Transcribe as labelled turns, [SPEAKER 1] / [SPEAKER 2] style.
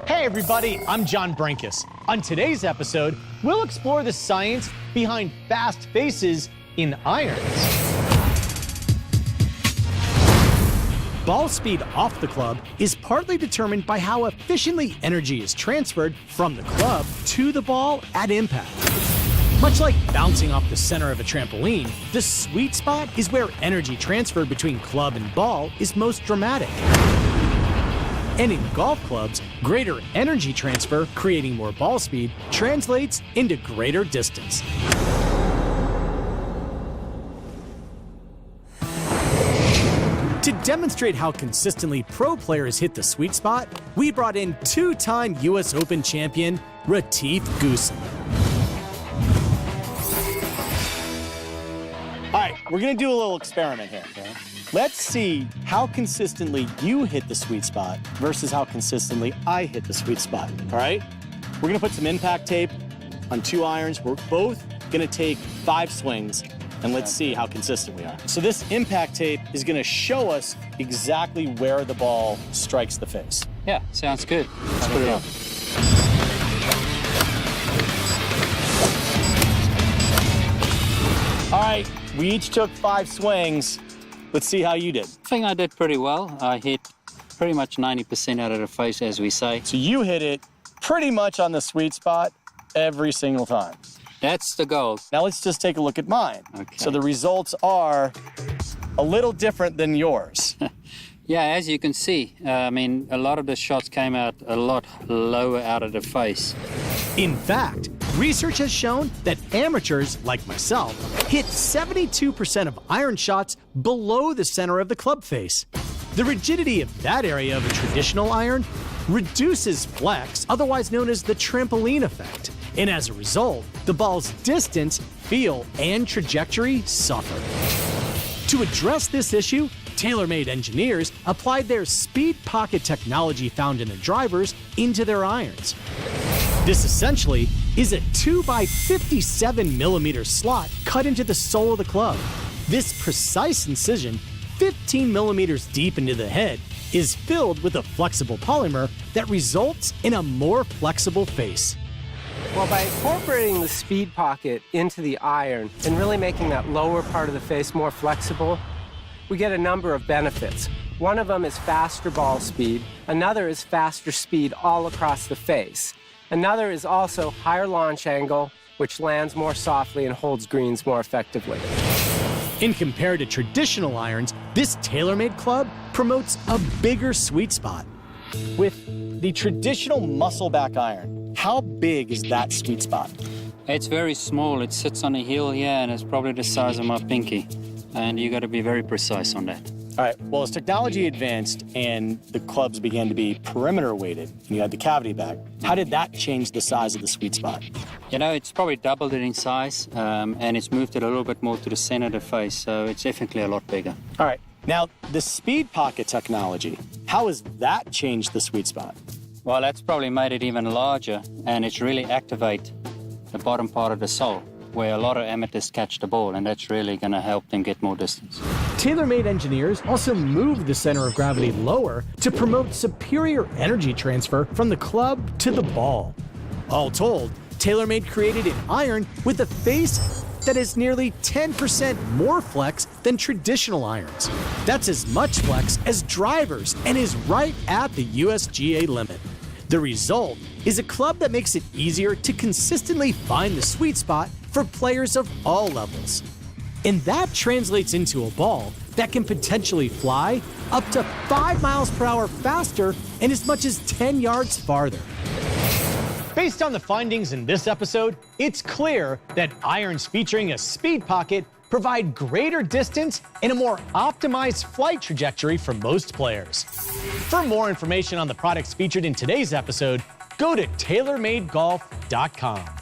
[SPEAKER 1] Hey everybody, I'm John Brinkus. On today's episode, we'll explore the science behind fast faces in irons. Ball speed off the club is partly determined by how efficiently energy is transferred from the club to the ball at impact. Much like bouncing off the center of a trampoline, the sweet spot is where energy transfer between club and ball is most dramatic. And in golf clubs, greater energy transfer, creating more ball speed, translates into greater distance. To demonstrate how consistently pro players hit the sweet spot, we brought in two-time US Open champion, Retief Goosen. All right, we're gonna do a little experiment here, okay? Let's see how consistently you hit the sweet spot versus how consistently I hit the sweet spot, all right? We're gonna put some impact tape on 2 irons. We're both gonna take 5 swings, and let's see how consistent we are. So this impact tape is gonna show us exactly where the ball strikes the face.
[SPEAKER 2] Yeah, sounds good.
[SPEAKER 1] Let's put it on. All right, we each took 5 swings. Let's see how you did.
[SPEAKER 2] I think I did pretty well. I hit pretty much 90% out of the face, as we say.
[SPEAKER 1] So you hit it pretty much on the sweet spot every single time.
[SPEAKER 2] That's the goal.
[SPEAKER 1] Now let's just take a look at mine.
[SPEAKER 2] Okay.
[SPEAKER 1] So the results are a little different than yours.
[SPEAKER 2] Yeah, as you can see, I mean, a lot of the shots came out a lot lower out of the face.
[SPEAKER 1] In fact, research has shown that amateurs, like myself, hit 72% of iron shots below the center of the club face. The rigidity of that area of a traditional iron reduces flex, otherwise known as the trampoline effect. And as a result, the ball's distance, feel, and trajectory suffer. To address this issue, TaylorMade engineers applied their speed pocket technology found in the drivers into their irons. This essentially is a 2x57mm slot cut into the sole of the club. This precise incision, 15mm deep into the head, is filled with a flexible polymer that results in a more flexible face.
[SPEAKER 3] Well, by incorporating the speed pocket into the iron and really making that lower part of the face more flexible, we get a number of benefits. One of them is faster ball speed. Another is faster speed all across the face. Another is also higher launch angle, which lands more softly and holds greens more effectively.
[SPEAKER 1] In compared to traditional irons, this TaylorMade club promotes a bigger sweet spot. With the traditional muscle-back iron, how big is that sweet spot?
[SPEAKER 2] It's very small. It sits on a heel here, and it's probably the size of my pinky. And you got to be very precise on that.
[SPEAKER 1] All right, well, as technology advanced and the clubs began to be perimeter weighted, and you had the cavity back, how did that change the size of the sweet spot?
[SPEAKER 2] You know, it's probably doubled it in size, and it's moved it a little bit more to the center of the face, so it's definitely a lot bigger.
[SPEAKER 1] All right, now the speed pocket technology, how has that changed the sweet spot?
[SPEAKER 2] Well, that's probably made it even larger, and it's really activate the bottom part of the sole, where a lot of amateurs catch the ball, and that's really going to help them get more distance.
[SPEAKER 1] TaylorMade engineers also moved the center of gravity lower to promote superior energy transfer from the club to the ball. All told, TaylorMade created an iron with a face that is nearly 10% more flex than traditional irons. That's as much flex as drivers and is right at the USGA limit. The result is a club that makes it easier to consistently find the sweet spot for players of all levels. And that translates into a ball that can potentially fly up to 5 miles per hour faster and as much as 10 yards farther. Based on the findings in this episode, it's clear that irons featuring a speed pocket provide greater distance and a more optimized flight trajectory for most players. For more information on the products featured in today's episode, go to TaylorMadeGolf.com.